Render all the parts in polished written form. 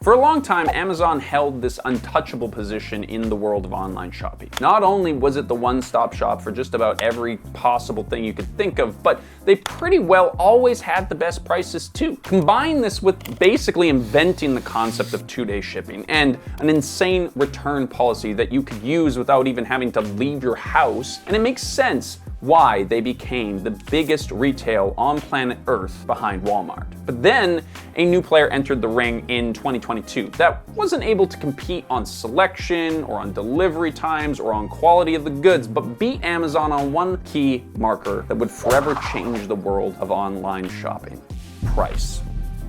For a long time, Amazon held this untouchable position in the world of online shopping. Not only was it the one-stop shop for just about every possible thing you could think of, but they pretty well always had the best prices too. Combine this with basically inventing the concept of 2-day shipping and an insane return policy that you could use without even having to leave your house, and it makes sense why they became the biggest retail on planet Earth behind Walmart. But then a new player entered the ring in 2022 that wasn't able to compete on selection or on delivery times or on quality of the goods, but beat Amazon on one key marker that would forever change the world of online shopping: price.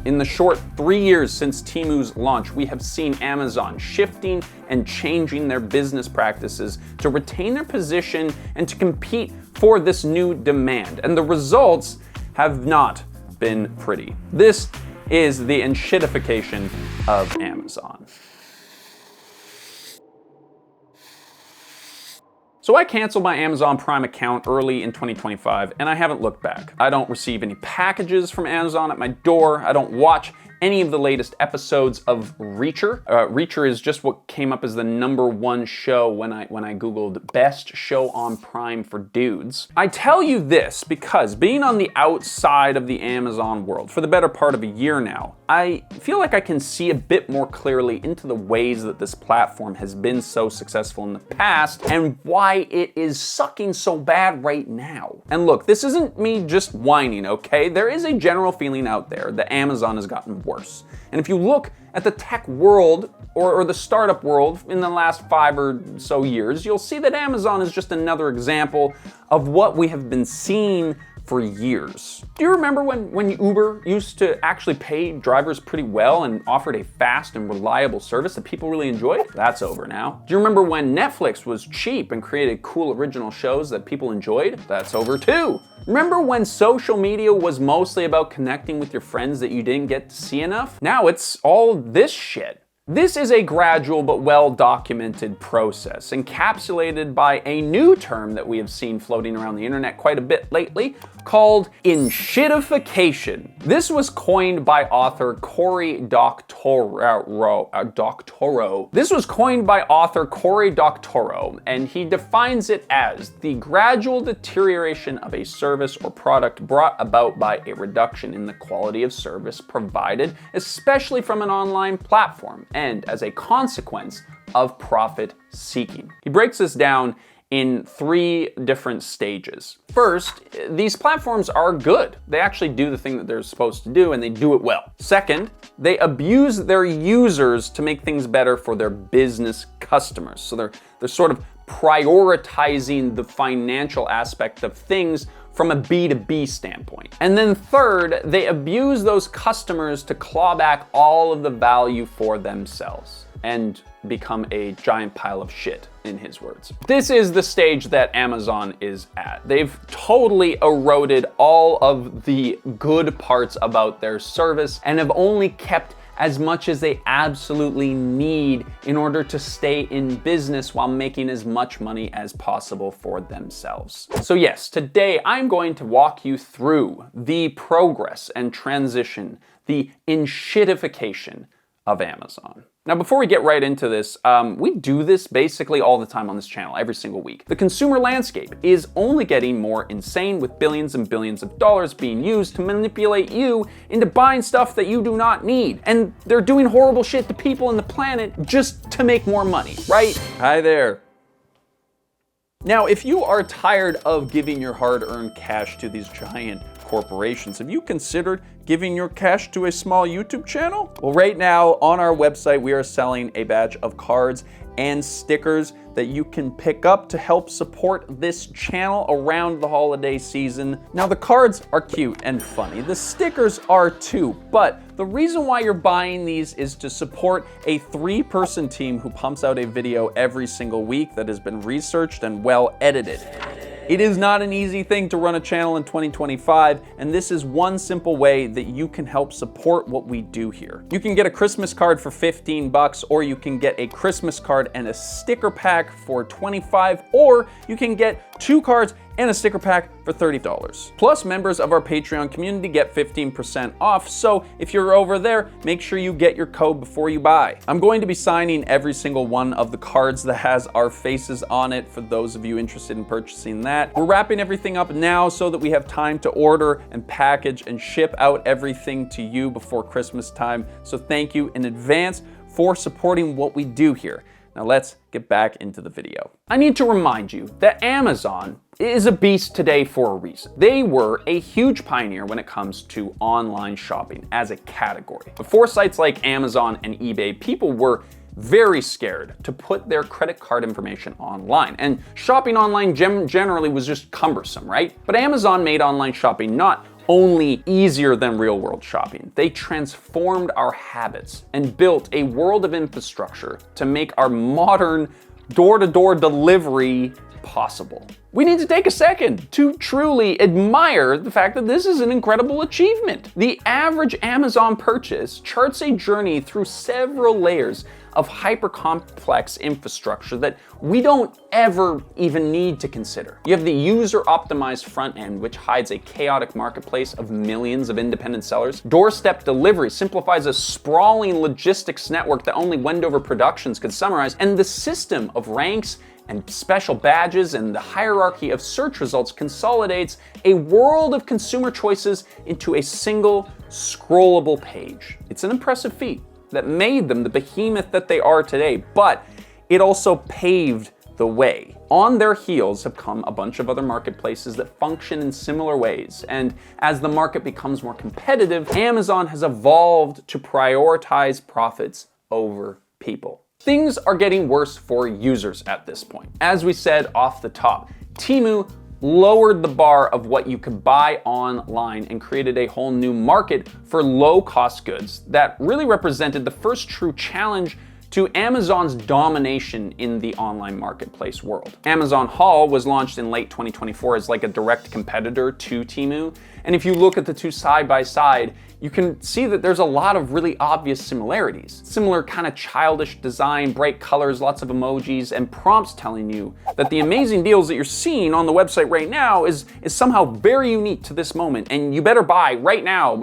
In the short 3 years since Temu's launch, we have seen Amazon shifting and changing their business practices to retain their position and to compete for this new demand. And the results have not been pretty. This is the enshittification of Amazon. So I canceled my Amazon Prime account early in 2025, and I haven't looked back. I don't receive any packages from Amazon at my door. I don't watch any of the latest episodes of Reacher. Reacher is just what came up as the #1 show when I Googled best show on Prime for dudes. I tell you this because being on the outside of the Amazon world for the better part of a year now, I feel like I can see a bit more clearly into the ways that this platform has been so successful in the past and why it is sucking so bad right now. And look, this isn't me just whining, okay? There is a general feeling out there that Amazon has gotten worse. And if you look at the tech world or the startup world in the last 5 or so years, you'll see that Amazon is just another example of what we have been seeing for years. Do you remember when Uber used to actually pay drivers pretty well and offered a fast and reliable service that people really enjoyed? That's over now. Do you remember when Netflix was cheap and created cool original shows that people enjoyed? That's over too. Remember when social media was mostly about connecting with your friends that you didn't get to see enough? Now it's all this shit. This is a gradual but well-documented process, encapsulated by a new term that we have seen floating around the internet quite a bit lately, called enshittification. This was coined by author Cory Doctorow. And he defines it as the gradual deterioration of a service or product brought about by a reduction in the quality of service provided, especially from an online platform, and as a consequence of profit seeking. He breaks this down in 3 different stages. First, these platforms are good. They actually do the thing that they're supposed to do, and they do it well. Second, they abuse their users to make things better for their business customers. So they're sort of prioritizing the financial aspect of things from a B2B standpoint. And then third, they abuse those customers to claw back all of the value for themselves and become a giant pile of shit, in his words. This is the stage that Amazon is at. They've totally eroded all of the good parts about their service and have only kept as much as they absolutely need in order to stay in business while making as much money as possible for themselves. So yes, today I'm going to walk you through the progress and transition, the enshittification of Amazon. Now, before we get right into this, we do this basically all the time on this channel, every single week. The consumer landscape is only getting more insane, with billions and billions of dollars being used to manipulate you into buying stuff that you do not need. And they're doing horrible shit to people and the planet just to make more money, right? Hi there. Now, if you are tired of giving your hard-earned cash to these giant corporations, have you considered giving your cash to a small YouTube channel? Well, right now on our website, we are selling a batch of cards and stickers that you can pick up to help support this channel around the holiday season. Now, the cards are cute and funny. The stickers are too, but the reason why you're buying these is to support a 3-person team who pumps out a video every single week that has been researched and well edited. It is not an easy thing to run a channel in 2025, and this is one simple way that you can help support what we do here. You can get a Christmas card for $15, or you can get a Christmas card and a sticker pack for $25, or you can get 2 cards, and a sticker pack for $30. Plus, members of our Patreon community get 15% off, so if you're over there, make sure you get your code before you buy. I'm going to be signing every single one of the cards that has our faces on it for those of you interested in purchasing that. We're wrapping everything up now so that we have time to order and package and ship out everything to you before Christmas time, so thank you in advance for supporting what we do here. Now let's get back into the video. I need to remind you that Amazon is a beast today for a reason. They were a huge pioneer when it comes to online shopping as a category. Before sites like Amazon and eBay, people were very scared to put their credit card information online. And shopping online generally was just cumbersome, right? But Amazon made online shopping not only easier than real world shopping. They transformed our habits and built a world of infrastructure to make our modern door-to-door delivery possible. We need to take a second to truly admire the fact that this is an incredible achievement. The average Amazon purchase charts a journey through several layers of hyper-complex infrastructure that we don't ever even need to consider. You have the user-optimized front end, which hides a chaotic marketplace of millions of independent sellers. Doorstep delivery simplifies a sprawling logistics network that only Wendover Productions could summarize. And the system of ranks and special badges and the hierarchy of search results consolidates a world of consumer choices into a single scrollable page. It's an impressive feat that made them the behemoth that they are today, but it also paved the way. On their heels have come a bunch of other marketplaces that function in similar ways, and as the market becomes more competitive, Amazon has evolved to prioritize profits over people. Things are getting worse for users at this point. As we said off the top, Temu lowered the bar of what you could buy online and created a whole new market for low-cost goods that really represented the first true challenge to Amazon's domination in the online marketplace world. Amazon Haul was launched in late 2024 as like a direct competitor to Temu, and if you look at the two side by side, you can see that there's a lot of really obvious similarities. Similar kind of childish design, bright colors, lots of emojis, and prompts telling you that the amazing deals that you're seeing on the website right now is somehow very unique to this moment, and you better buy right now,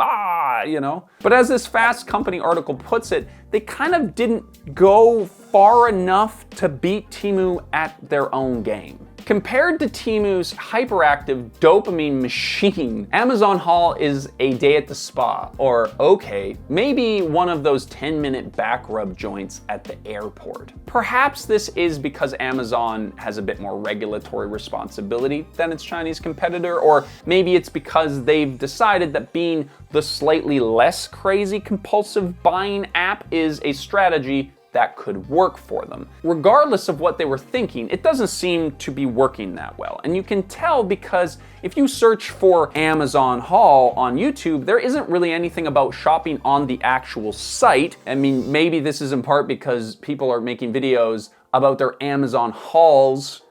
you know? But as this Fast Company article puts it, they kind of didn't go far enough to beat Temu at their own game. Compared to Temu's hyperactive dopamine machine, Amazon Haul is a day at the spa, or okay, maybe one of those 10-minute back rub joints at the airport. Perhaps this is because Amazon has a bit more regulatory responsibility than its Chinese competitor, or maybe it's because they've decided that being the slightly less crazy compulsive buying app is a strategy that could work for them. Regardless of what they were thinking, it doesn't seem to be working that well. And you can tell because if you search for Amazon Haul on YouTube, there isn't really anything about shopping on the actual site. I mean, maybe this is in part because people are making videos about their Amazon hauls,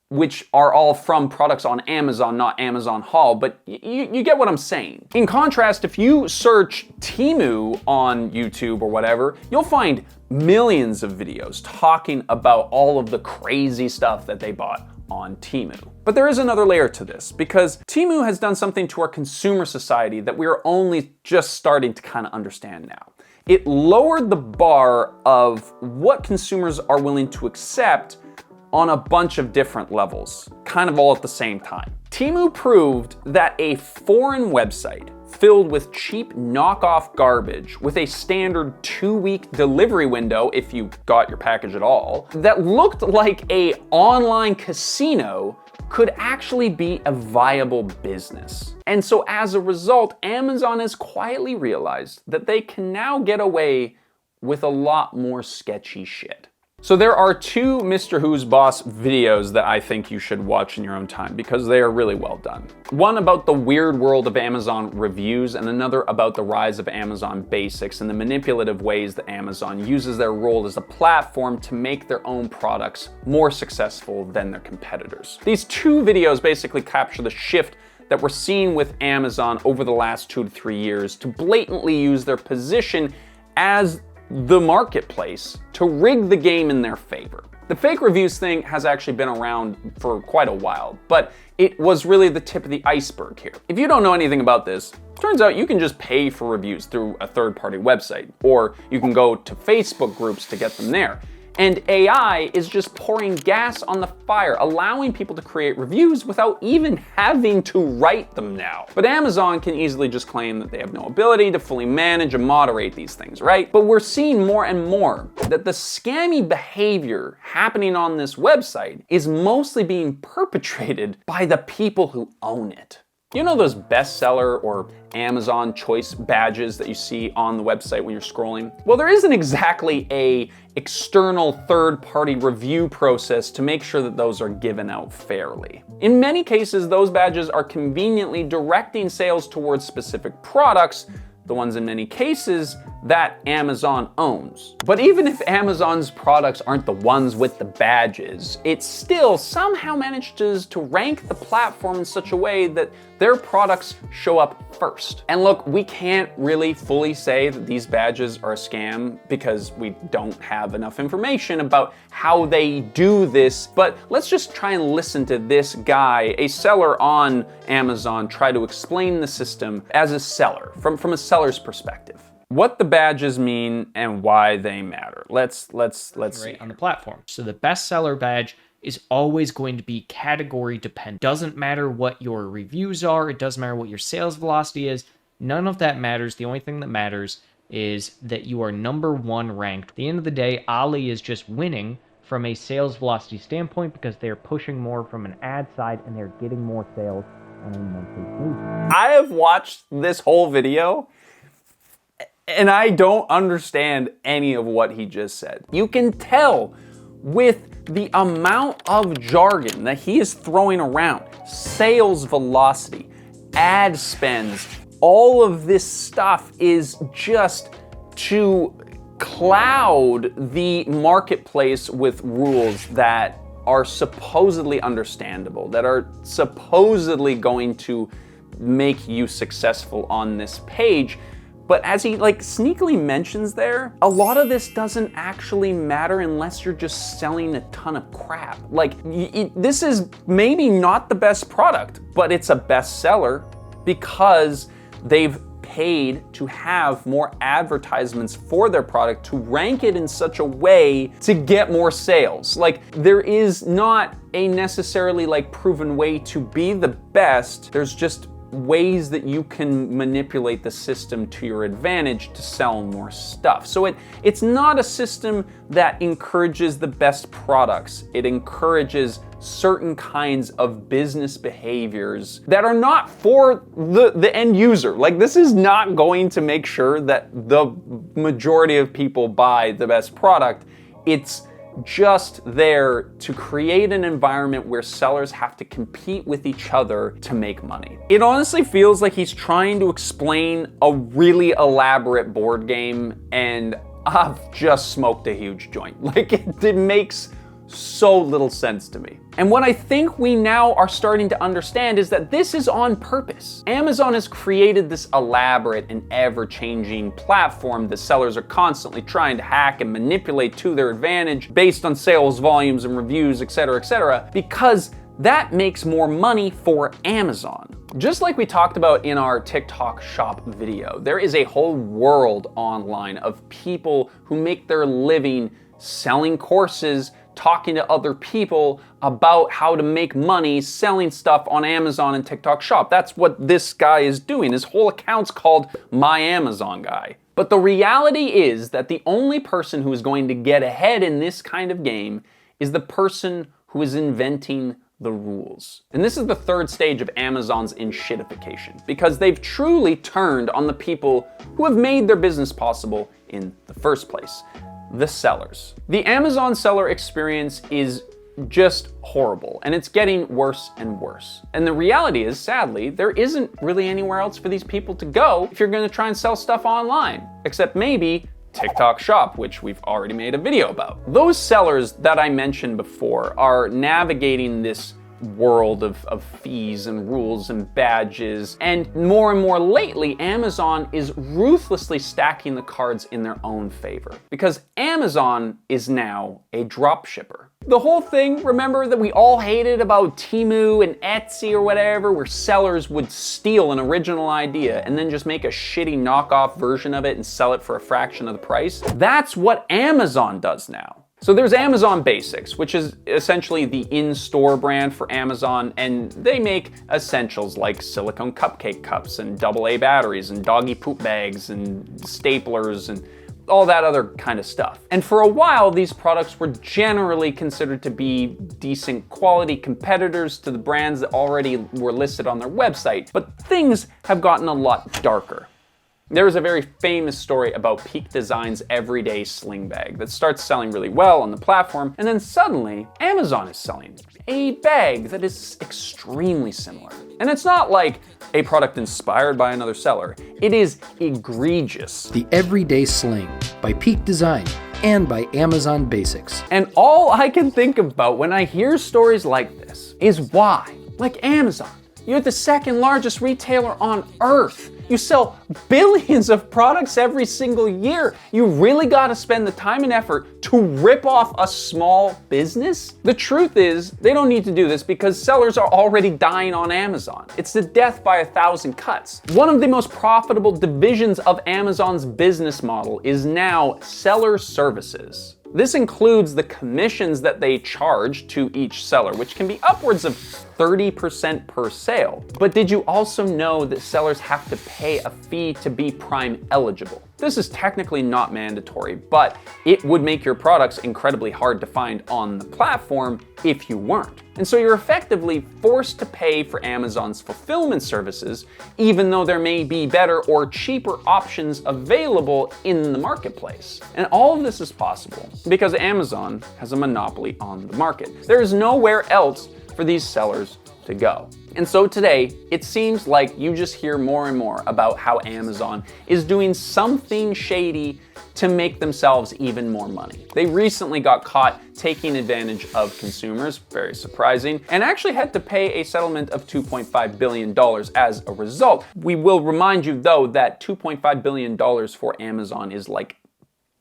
which are all from products on Amazon, not Amazon Haul, but you get what I'm saying. In contrast, if you search Temu on YouTube or whatever, you'll find millions of videos talking about all of the crazy stuff that they bought on Temu. But there is another layer to this, because Temu has done something to our consumer society that we are only just starting to kind of understand now. It lowered the bar of what consumers are willing to accept on a bunch of different levels, kind of all at the same time. Temu proved that a foreign website filled with cheap knockoff garbage with a standard 2-week delivery window if you got your package at all, that looked like a online casino could actually be a viable business. And so as a result, Amazon has quietly realized that they can now get away with a lot more sketchy shit. So there are 2 Mr. Who's Boss videos that I think you should watch in your own time because they are really well done. One about the weird world of Amazon reviews, and another about the rise of Amazon Basics and the manipulative ways that Amazon uses their role as a platform to make their own products more successful than their competitors. These 2 videos basically capture the shift that we're seeing with Amazon over the last 2 to 3 years to blatantly use their position as the marketplace to rig the game in their favor. The fake reviews thing has actually been around for quite a while, but it was really the tip of the iceberg here. If you don't know anything about this, turns out you can just pay for reviews through a third-party website, or you can go to Facebook groups to get them there. And AI is just pouring gas on the fire, allowing people to create reviews without even having to write them now. But Amazon can easily just claim that they have no ability to fully manage and moderate these things, right? But we're seeing more and more that the scammy behavior happening on this website is mostly being perpetrated by the people who own it. You know those bestseller or Amazon choice badges that you see on the website when you're scrolling? Well, there isn't exactly a external third-party review process to make sure that those are given out fairly. In many cases, those badges are conveniently directing sales towards specific products, the ones in many cases that Amazon owns. But even if Amazon's products aren't the ones with the badges, it still somehow manages to rank the platform in such a way that their products show up first. And look, we can't really fully say that these badges are a scam because we don't have enough information about how they do this, but let's just try and listen to this guy, a seller on Amazon, try to explain the system as a seller, from a seller's perspective. What the badges mean and why they matter. Let's see. On the platform. So the bestseller badge is always going to be category dependent. Doesn't matter what your reviews are, it doesn't matter what your sales velocity is, none of that matters. The only thing that matters is that you are number one ranked. At the end of the day, Ali is just winning from a sales velocity standpoint because they're pushing more from an ad side and they're getting more sales on a monthly basis. I have watched this whole video and I don't understand any of what he just said. You can tell with the amount of jargon that he is throwing around, sales velocity, ad spends, all of this stuff is just to cloud the marketplace with rules that are supposedly understandable, that are supposedly going to make you successful on this page. But as he sneakily mentions there, a lot of this doesn't actually matter unless you're just selling a ton of crap. This is maybe not the best product, but it's a bestseller because they've paid to have more advertisements for their product to rank it in such a way to get more sales. There is not a necessarily proven way to be the best. There's just ways that you can manipulate the system to your advantage to sell more stuff. So it's not a system that encourages the best products. It encourages certain kinds of business behaviors that are not for the end user. This is not going to make sure that the majority of people buy the best product. It's just there to create an environment where sellers have to compete with each other to make money. It honestly feels like he's trying to explain a really elaborate board game, and I've just smoked a huge joint. It makes so little sense to me. And what I think we now are starting to understand is that this is on purpose. Amazon has created this elaborate and ever-changing platform that sellers are constantly trying to hack and manipulate to their advantage based on sales volumes and reviews, etc., because that makes more money for Amazon. Just like we talked about in our TikTok shop video, there is a whole world online of people who make their living selling courses, talking to other people about how to make money selling stuff on Amazon and TikTok Shop. That's what this guy is doing. His whole account's called My Amazon Guy. But the reality is that the only person who is going to get ahead in this kind of game is the person who is inventing the rules. And this is the third stage of Amazon's enshittification, because they've truly turned on the people who have made their business possible in the first place. The sellers. The Amazon seller experience is just horrible, and it's getting worse and worse. And the reality is, sadly, there isn't really anywhere else for these people to go if you're gonna try and sell stuff online, except maybe TikTok Shop, which we've already made a video about. Those sellers that I mentioned before are navigating this world of fees and rules and badges. And more lately, Amazon is ruthlessly stacking the cards in their own favor because Amazon is now a drop shipper. The whole thing, remember, that we all hated about Temu and Etsy or whatever, where sellers would steal an original idea and then just make a shitty knockoff version of it and sell it for a fraction of the price? That's what Amazon does now. So there's Amazon Basics, which is essentially the in-store brand for Amazon, and they make essentials like silicone cupcake cups and AA batteries and doggy poop bags and staplers and all that other kind of stuff. And for a while, these products were generally considered to be decent quality competitors to the brands that already were listed on their website, but things have gotten a lot darker. There is a very famous story about Peak Design's everyday sling bag that starts selling really well on the platform, and then suddenly Amazon is selling a bag that is extremely similar. And it's not like a product inspired by another seller. It is egregious. The Everyday Sling by Peak Design and by Amazon Basics. And all I can think about when I hear stories like this is why, like Amazon, you're the second largest retailer on earth. You sell billions of products every single year. You really gotta spend the time and effort to rip off a small business? The truth is, they don't need to do this because sellers are already dying on Amazon. It's the death by 1,000 cuts. One of the most profitable divisions of Amazon's business model is now seller services. This includes the commissions that they charge to each seller, which can be upwards of 30% per sale. But did you also know that sellers have to pay a fee to be Prime eligible? This is technically not mandatory, but it would make your products incredibly hard to find on the platform if you weren't. And so you're effectively forced to pay for Amazon's fulfillment services, even though there may be better or cheaper options available in the marketplace. And all of this is possible because Amazon has a monopoly on the market. There is nowhere else for these sellers to go. And so today, it seems like you just hear more and more about how Amazon is doing something shady to make themselves even more money. They recently got caught taking advantage of consumers, very surprising, and actually had to pay a settlement of $2.5 billion as a result. We will remind you though that $2.5 billion for Amazon is like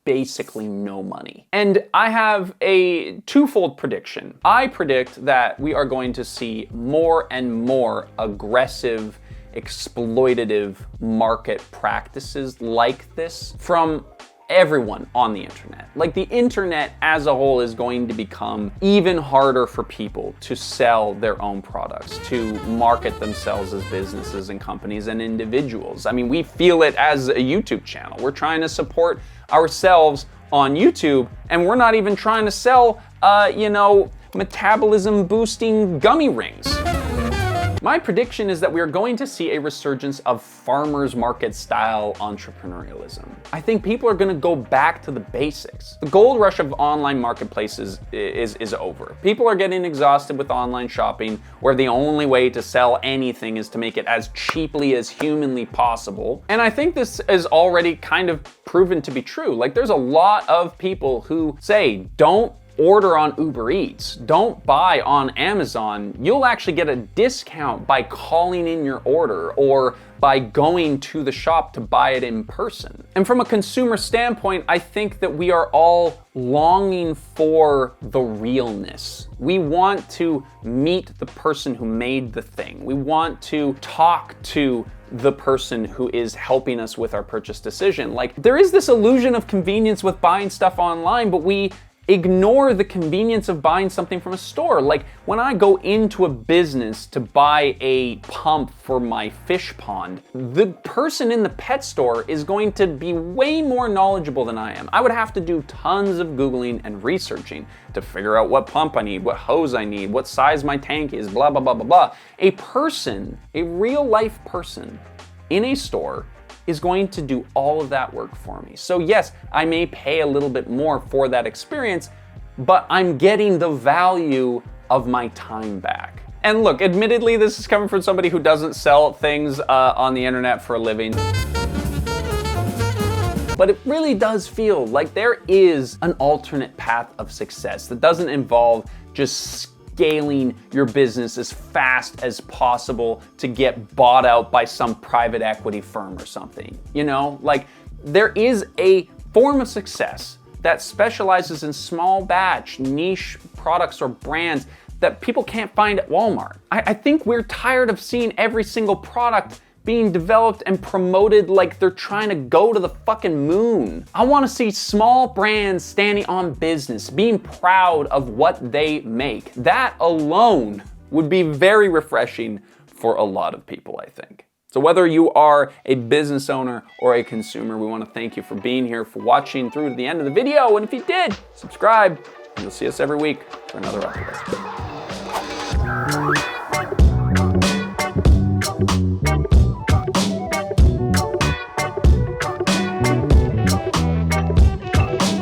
basically no money. And I have a twofold prediction. I predict that we are going to see more and more aggressive, exploitative market practices like this from everyone on the internet. Like the internet as a whole is going to become even harder for people to sell their own products, to market themselves as businesses and companies and individuals. I mean, we feel it as a YouTube channel. We're trying to support ourselves on YouTube, and we're not even trying to sell, metabolism boosting gummy rings. My prediction is that we are going to see a resurgence of farmers market style entrepreneurialism. I think people are going to go back to the basics. The gold rush of online marketplaces is over. People are getting exhausted with online shopping, where the only way to sell anything is to make it as cheaply as humanly possible. And I think this is already kind of proven to be true. Like there's a lot of people who say, don't order on Uber Eats, don't buy on Amazon. You'll actually get a discount by calling in your order or by going to the shop to buy it in person. And from a consumer standpoint, I think that we are all longing for the realness. We want to meet the person who made the thing. We want to talk to the person who is helping us with our purchase decision. Like there is this illusion of convenience with buying stuff online, but we ignore the convenience of buying something from a store. Like when I go into a business to buy a pump for my fish pond, the person in the pet store is going to be way more knowledgeable than I am. I would have to do tons of Googling and researching to figure out what pump I need, what hose I need, what size my tank is, blah, blah, blah, blah, blah. A person, a real life person in a store is going to do all of that work for me. So yes, I may pay a little bit more for that experience, but I'm getting the value of my time back. And look, admittedly, this is coming from somebody who doesn't sell things on the internet for a living. But it really does feel like there is an alternate path of success that doesn't involve just scaling your business as fast as possible to get bought out by some private equity firm or something. You know, like there is a form of success that specializes in small batch, niche products or brands that people can't find at Walmart. I think we're tired of seeing every single product being developed and promoted like they're trying to go to the fucking moon. I want to see small brands standing on business, being proud of what they make. That alone would be very refreshing for a lot of people, I think. So whether you are a business owner or a consumer, we want to thank you for being here, for watching through to the end of the video. And if you did, subscribe. You'll see us every week for another update.